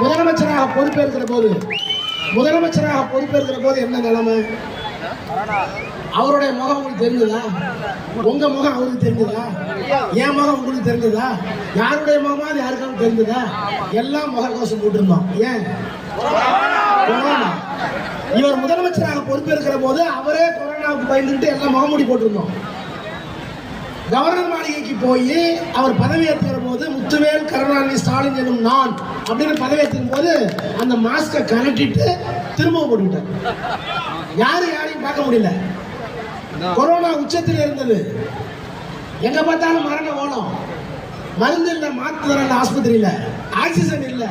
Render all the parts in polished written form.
முதலமைச்சராக பொறுப்பேற்கிற போது என்ன நிலைமை? அவருடைய முகம் உங்களுக்கு தெரிஞ்சதா? உங்க முகம் அவருக்கு தெரிஞ்சதா? என் முகம் உங்களுக்கு தெரிஞ்சதா? யாருடைய முகமாவது யாருக்காவது தெரிஞ்சதா? எல்லாம் முகக்கவசம் போட்டிருந்தோம். ஏன்? இவர் முதலமைச்சராக பொறுப்பேற்கிற போது அவரே கொரோனாவுக்கு பயந்துட்டு எல்லாம் முகமூடி போட்டிருந்தோம். கவர்னர் மாளிகைக்கு போய் அவர் பதவியேற்கிற போது முத்துவேல் கருணாநிதி ஸ்டாலின் எனும் நான் அப்படின்னு பதவியேற்கும் போது அந்த மாஸ்கை கழட்டிட்டு திரும்ப போட்டுட்டார். யாரையும் பார்க்க முடியல. கொரோனா உச்சத்தில் இருந்தது. எங்க பார்த்தாலும் மரண ஓலம். மருந்து இல்லை, மாத்திரை இல்லை, ஆஸ்பத்திரியில ஆக்சிஜன் இல்லை,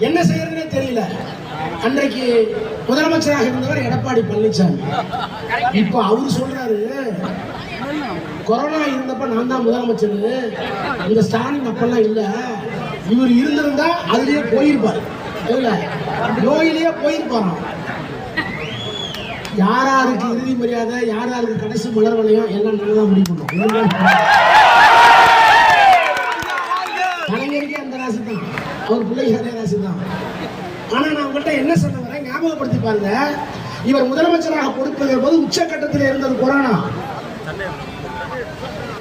என்ன செய்யறதுன்னே தெரியல. அன்றைக்கு முதலமைச்சராக இருந்தவர் எடப்பாடி பழனிசாமி. இப்ப அவரு சொல்றாரு, கொரோனா இருந்தப்ப நான் தான் முதலமைச்சர், இந்த ஸ்டாலின் அப்பெல்லாம் இல்ல, இவர் இருந்திருந்தா அதுலயே போயிருப்பாரு, நோயிலேயே போயிருப்பாராம். யாராருக்கு இறுதி மரியாதை, யாராருக்கு கடைசி மலர் வளையம் எல்லாம் நல்லதான் முடிவு பண்ணும். கலைஞருக்கே அந்த ராசி தான், அவர் பிள்ளைக்கு அதே ராசி தான். ஆனா நான் உங்கள்கிட்ட என்ன சொல்ல வரேன், ஞாபகப்படுத்தி பாருங்க. இவர் முதலமைச்சராக பொறுப்பேற்கிற போது உச்சகட்டத்தில் இருந்தது கொரோனா.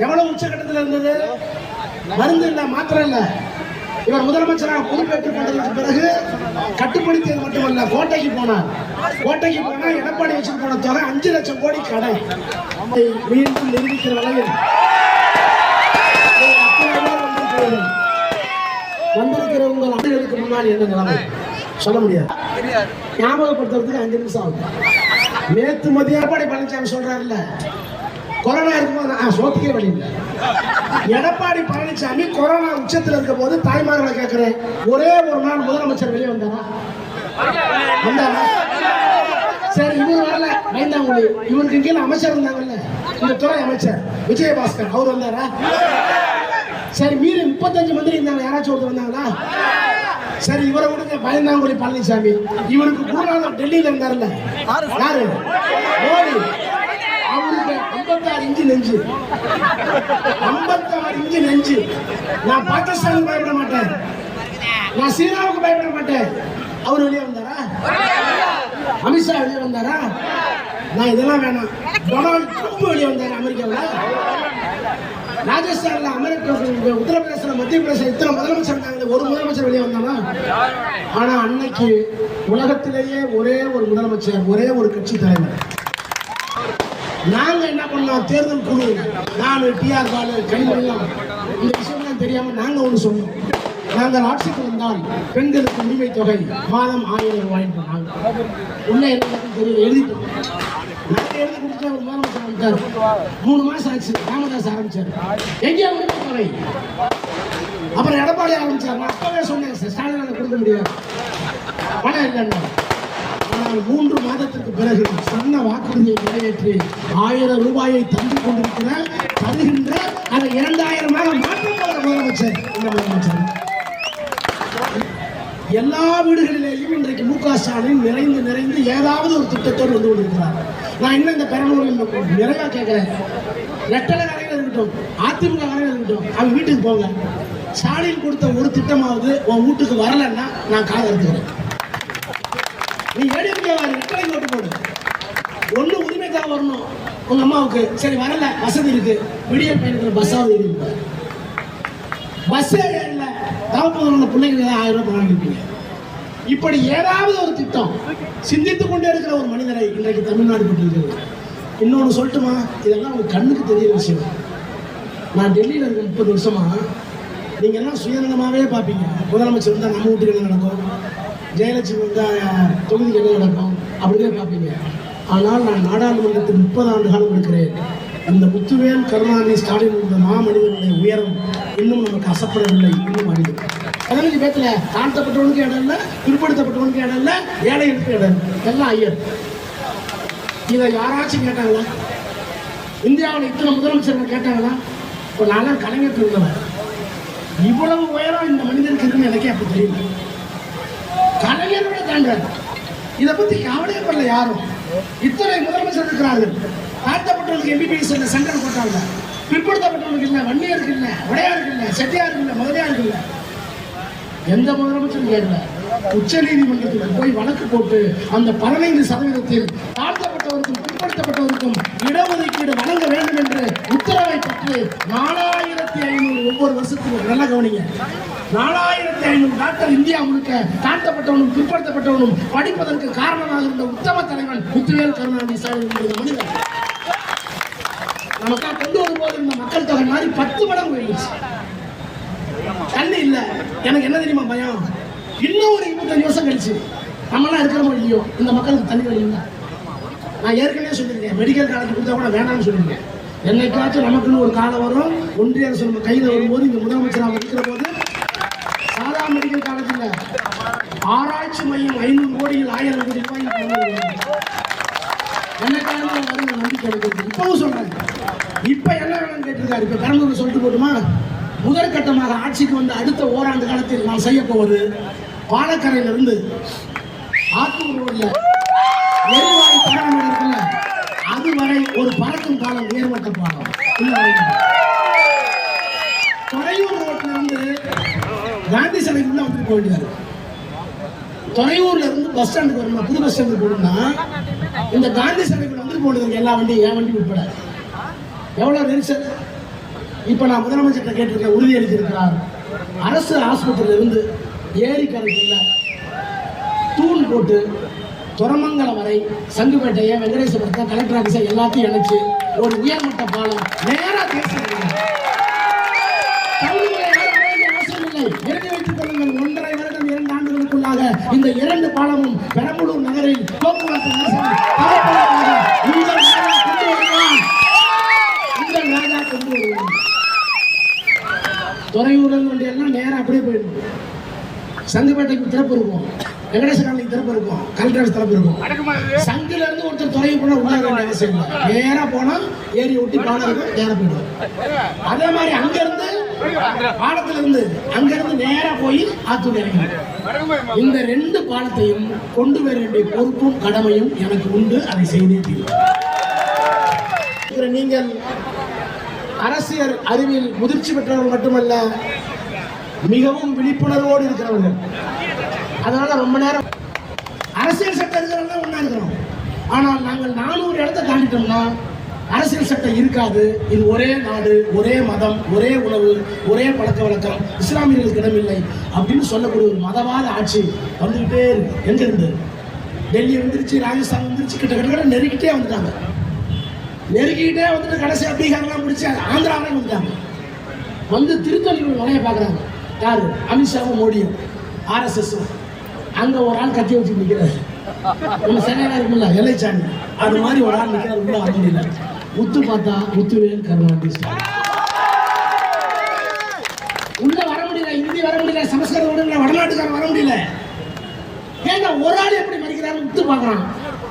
எவ்வளவு உச்சகட்டத்தில் இருந்தது? மருந்து இல்ல, மாத்திரை இல்ல. இவர் முதலமைச்சராக பொறுப்பேற்றுக் கொண்டதற்கு பிறகு கட்டுப்படுத்தியது மட்டுமல்ல, கோட்டைக்கு போனார். கோட்டைக்கு போனா எடப்பாடி வச்சுட்டு போன தொகை 5 லட்சம் கோடி கடை. மீண்டும் நிரூபிக்கிற வகையில் வந்திருக்கிற உங்கள் ஆண்டுகளுக்கு முன்னால் என்ன நிலைமை சொல்ல முடியாது. ஞாபகப்படுத்துறதுக்கு 5 நிமிஷம் ஆகும். நேற்று மதியம் எடப்பாடி பழனிசாமி சொல்றாருல்ல, கொரோனா இருக்கும்போது சோத்துக்கே வழி இல்லை. எடப்பாடி பழனிசாமி கொரோனா உச்சத்தில் இருக்க போது தாய்மார்களை கேட்கிறேன், ஒரே ஒரு நாள் முதலமைச்சர் வெளியே வந்தாரா? சரி, இவர் வரல, பயந்தாங்குழி. இவருக்கு கீழே அமைச்சர் இருந்தாங்கல்ல, இந்த துறை அமைச்சர் விஜயபாஸ்கர், அவர் வந்தாரா? சரி, மீறி 35 மந்திரி இருந்தாங்க, யாராச்சும் ஒருத்தர் வந்தாங்களா? சரி, இவரை விடுங்க, பயந்தாங்குழி பழனிசாமி. இவருக்கு குருநாதர் டெல்லியில இருந்தாருல்ல, யாரு? மோடி. அவருக்கு 56 இன்ச்சு நெஞ்சு, 56 இன்ச்சு நெஞ்சு. நான் பாகிஸ்தானுக்கு பயப்பட மாட்டேன், நான் சீனாவுக்கு பயப்பட மாட்டேன். அவர் வெளியே வந்தாரா? அமித்ஷா வெளியே வந்தாரா? நான் இதெல்லாம் வேணாம். டொனால்ட் ட்ரம்ப் வெளியே வந்தாரு அமெரிக்காவில். ராஜஸ்தான்ல, அமெரிக்கா, உத்தரப்பிரதேச, மத்திய பிரதேசம், இத்தனை முதலமைச்சர் இருந்தாங்க, ஒரு முதலமைச்சர் வெளியே வந்தானா? ஆனா அன்னைக்கு உலகத்திலேயே ஒரே ஒரு முதலமைச்சர், ஒரே ஒரு கட்சி தலைவர். நாங்க என்ன பண்ணோம், தேர்தல் குழு, நான் டிஆர் பாலு, கனிமொழிலாம், இந்த விஷயம்லாம் தெரியாம நாங்க ஒண்ணு சொன்னோம், நாங்கள் ஆட்சிக்கு வந்தால் பெண்களுக்கு உரிமை தொகை மாதம் 1000 ரூபாய்க்கு உள்ள என்ன தெரியல, எழுதிட்டோம். நாங்க எழுதி கொடுத்தா ஒரு முதலமைச்சர் வந்துட்டாரு. 3 மாசம் ஆச்சு, ராமதாஸ் ஆரம்பிச்சாரு, எங்கேயா உரிமை தொகை. அப்புறம் எடப்பாடி ஆரம்பிச்சார். நான் அப்பவே சொன்னேன், ஸ்டாலினால கொடுக்க முடியாது, பணம் இல்லைன்னா. ஆனால் 3 மாதத்திற்கு பிறகு சொன்ன வாக்குறுதியை நிறைவேற்றி 1000 ரூபாயை தந்து கொண்டிருக்கிற, தருகின்ற, அதை 2000 மாற்றம் போகிற முதலமைச்சர் இந்த முதலமைச்சர். எல்லா வீடுகளிலேயும் இன்றைக்கு மு.க. ஸ்டாலின் நிறைந்து ஏதாவது ஒரு திட்டத்தோடு வந்து கொண்டிருக்கிறார். நான் இன்னும் இந்த பெரம்பலூரில் நிறையா கேட்கிறேன். ரெட்டலை கரையில் இருக்கட்டும், அதிமுக கரையில் இருக்கட்டும், அவங்க வீட்டுக்கு போங்க. ஸ்டாலின் கொடுத்த ஒரு திட்டமாவது உன் வீட்டுக்கு வரலன்னா நான் காது எடுத்துக்கிறேன். நீ எடுக்க ரெட்டலைக்கு ஓட்டு போடு. ஒண்ணு உரிமைக்காக வரணும் உங்க அம்மாவுக்கு, சரி வரல, வசதி இருக்கு, விடியல் பயணத்தில் பஸ்ஸாவது இருக்கு, பஸ்ஸே இல்லை, தவப்பதுள்ள பிள்ளைங்க 1000 ரூபாய் வாங்கிருப்பீங்க. இப்படி ஏதாவது ஒரு திட்டம் சிந்தித்துக் கொண்டே இருக்கிற ஒரு மனிதரை இன்றைக்கு தமிழ்நாடு கொண்டிருக்கிறது. இன்னொன்று சொல்லட்டுமா, இதெல்லாம் உங்க கண்ணுக்கு தெரிய விஷயம். நான் டெல்லியில் இருக்க 30 வருஷமா, நீங்க எல்லாம் சுயநலமாவே பார்ப்பீங்க. முதலமைச்சர் வந்தால் நம்ம வீட்டுக்கு என்ன நடக்கும், ஜெயலட்சுமி வந்தால் தொகுதிக்கு என்ன நடக்கும், அப்படியே பார்ப்பீங்க. ஆனால் நான் நாடாளுமன்றத்தில் 30 ஆண்டு காலம் இருக்கிறேன். இந்த முத்துவேல் கருணாநிதி ஸ்டாலின் இந்த மாமனிதனுடைய உயரம் இன்னும் நமக்கு அசப்படவில்லை. இன்னும் அறிவு 15 பேத்துல தாழ்த்தப்பட்டவனுக்கு இடம் இல்லை, பிற்படுத்தப்பட்டவனுக்கு இடம் இல்லை, ஏழைகளுக்கு இடம் இல்லை, எல்லாம் ஐயர். இதை யாராச்சும் கேட்டாங்களா? இந்தியாவில் இத்தனை முதலமைச்சர்கள் கேட்டாங்களா? இப்போ நான் கலைஞருக்கு இருந்தவன், இவ்வளவு உயரம் இந்த மனிதனுக்கு இருக்குன்னு எனக்கே அப்படி தெரியல. கலைஞரோட தாண்டாரு. இதை பத்தி கவலையே பண்ணல யாரும். இத்தனை முதலமைச்சர் இருக்கிறார்கள். தாழ்த்தப்பட்டவர்களுக்கு எம்பிபிஎஸ் இல்லை, சென்ட்ரல் போட்டாங்க. பிற்படுத்தப்பட்டவர்களுக்கு இல்லை, வன்னியருக்கு இல்லை, உடையாருக்கு இல்லை, செட்டியாருக்கு இல்லை, முதலியாருக்கு இல்லை. எந்த முதலமைச்சரும் கேட்கல. உச்ச நீதிமன்றத்துக்கு போய் வழக்கு போட்டு அந்த 15% தாழ்த்தப்பட்டவருக்கும் பிற்படுத்தப்பட்டவருக்கும் இடஒதுக்கீடு வழங்க வேண்டும் என்று உத்தரவை பெற்று 4500 ஒவ்வொரு வருஷத்துக்கு நல்ல கவனிங்க 4500 டாக்டர் இந்தியா முழுக்க தாழ்த்தப்பட்டவனும் பிற்படுத்தப்பட்டவனும் படிப்பதற்கு காரணமாக இருந்த உத்தம தலைவன் முத்துவேல் கருணாநிதி மனிதன் நமக்கா கொண்டு வரும்போது இந்த மக்கள் தொகை மாதிரி 10 மடங்கு போயிடுச்சு. தண்ணி இல்ல. எனக்கு என்ன தெரியுமா பயம், இன்னும் ஒரு 25 வருஷம் கழிச்சு நம்மளாம் இருக்கிறோமோ இல்லையோ இந்த மக்களுக்கு தண்ணி வழியுங்க. நான் ஏற்கனவே சொல்லியிருக்கேன், மெடிக்கல் காலேஜ் கொடுத்தா கூட வேணாம்னு சொல்லியிருக்கேன். என்னைக்காச்சும் நமக்குன்னு ஒரு காலம் வரும், ஒன்றிய அரசு நம்ம கையில் வரும்போது இந்த முதலமைச்சராக இருக்கிற போது சாதா மெடிக்கல் காலேஜில் ஆராய்ச்சி மையம் 500 கோடியில் 1000 கோடி ரூபாய் என்னைக்கான வருங்க நம்பிக்கை எடுக்கிறது. இப்பவும் சொல்றாங்க. இப்ப என்ன வேணும்னு கேட்டிருக்காரு. இப்ப பெரம்பலூர் சொல்லிட்டு போட்டுமா, முதற்கட்டமாக ஆட்சிக்கு வந்த அடுத்த ஓராண்டு காலத்தில் நான் செய்ய போவது பாலக்கரையிலிருந்து ஆத்தூர் ரோட்ல எரிவாயு தரணும் இருக்குல்ல, அதுவரை ஒரு பறக்கும் பாலம் உயர்மட்ட பாலம். துறையூர் ரோட்ல இருந்து காந்தி சிலைக்குள்ள வந்துட்டு போயிட்டு துறையூர்ல இருந்து பஸ் ஸ்டாண்டுக்கு வரணும். புது பஸ் ஸ்டாண்டுக்கு போகணும்னா இந்த காந்தி சிலைக்குள்ள வந்து போனது எல்லா வண்டியும் என் வண்டி உட்பட எவ்வளவு நெரிசல். இப்ப நான் முதலமைச்சர் கேட்டிருக்கேன், உறுதி அளித்திருக்கிறார். அரசு ஆஸ்பத்திரியில இருந்து ஏரிக்கரைக்குள்ள தூண் போட்டு துரமங்கலம் வரை சங்குப்பேட்டையை வெங்கடேஸ்வரத்தை கலெக்டர் ஆஃபீஸை எல்லாத்தையும் இணைச்சு ஒரு உயர்மட்ட பாலம் நேரா தேசிய எழுதி வைத்துக் கொள்ளுங்கள். 1.5 வருடம் 2 ஆண்டுகளுக்குள்ளாக இந்த 2 பாலமும் பெரம்பலூர் நகரில் போக்குவரத்து கொண்டு வருவான். துறையூர்ல வண்டி எல்லாம் நேரம் அப்படியே போயிடும். சங்குப்பேட்டைக்கு திறப்பு இருக்கும், வெங்கடேஸ்வரனுக்கு திறப்பு இருக்கும், கலெக்டர் திறப்பு இருக்கும். சங்குல இருந்து ஒருத்தர் துறையை போனா உள்ள வேண்டிய அவசியம் இல்லை. நேரா போனா ஏரி ஒட்டி பாலம் இருக்கும், நேரா போயிடும். அதே மாதிரி அங்க இருந்து பாலத்துல இருந்து அங்க இருந்து நேரா போய் ஆத்தூர் இறங்கணும். இந்த 2 பாலத்தையும் கொண்டு வர வேண்டிய பொறுப்பும் கடமையும் எனக்கு உண்டு. அதை செய்தே தீரும். நீங்கள் அரசியல் அறிவில் முதிர்ச்சி பெற்றவர்கள் மட்டுமல்ல, மிகவும் விழிப்புணர்வோடு இருக்கிறவர்கள். அதனால ரொம்ப நேரம் அரசியல் சட்டம் இருக்கிறவங்க ஒன்னா இருக்கிறோம். ஆனால் நாங்கள் 400 இடத்தை தாண்டிட்டோம்னா அரசியல் சட்டம் இருக்காது. இது ஒரே நாடு, ஒரே மதம், ஒரே உணவு, ஒரே பழக்க வழக்கம், இஸ்லாமியர்களுக்கு இடமில்லை அப்படின்னு சொல்லக்கூடிய ஒரு மதவாத ஆட்சி வந்துகிட்டே இருக்கு. எங்க இருந்து? டெல்லி வந்துருச்சு, ராஜஸ்தான் வந்துருச்சு, கிட்ட நெருக்கிட்டே வந்துட்டாங்க. நெருக்கிட்டே வந்துட்டு கடைசியாக பீகார்லாம் முடிச்சு ஆந்திரா வரை வந்துட்டாங்க. வந்து திருத்தணிகள் நுழைய பார்க்குறாங்க. யாரு? அமித்ஷாவும் மோடியும் RSS. அங்கே ஒரு ஆள் கத்தி வச்சு நிற்கிறாரு. நம்ம சென்னையில் இருக்குல்ல எல்லைச்சாமி, அது மாதிரி ஒரு ஆள் நிற்கிறார். உள்ள வர முடியல. முத்து பார்த்தா முத்துவேல் கருணாநிதி உள்ள வர முடியல. இந்தி வர முடியல, சமஸ்கிருதம் விட வடநாட்டுக்காரன் வர முடியல. ஏங்க ஒரு ஆள் எப்படி மறிக்கிறாரு முத்து பார்க்குறான்.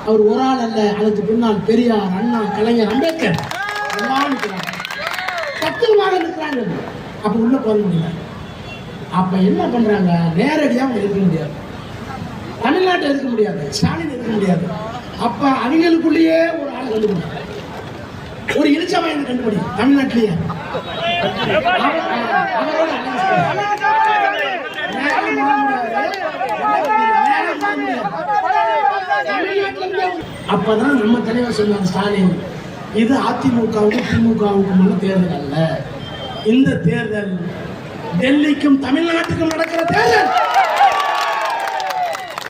அவர் ஒரு ஆள் அல்ல, அதுக்கு பின்னால் பெரியார், அண்ணா, கலைஞர், அம்பேத்கர் எல்லாம் நிற்கிறாங்க. தத்துவமாக நிற்கிறாங்க. அப்ப உள்ள போக முடியல. அப்ப என்ன பண்றாங்க? நேரடியாக அவங்க இருக்க முடியாது. தமிழ்நாட்டை இருக்க முடியாது, ஸ்டாலின் இருக்க முடியாது. அப்ப அவங்களுக்குள்ளேயே ஒரு ஆள் கண்டுபிடிக்கும். ஒரு இளிச்சவாயனை கண்டுபிடி தமிழ்நாட்டிலேயே. அப்பதான் நம்ம தலைவர் சொன்னார் ஸ்டாலின், இது அதிமுகவுக்கும் திமுகவுக்குமான தேர்தல் அல்ல. இந்த தேர்தல் டெல்லிக்கும் தமிழ்நாட்டுக்கும் நடக்கிற தேர்தல்.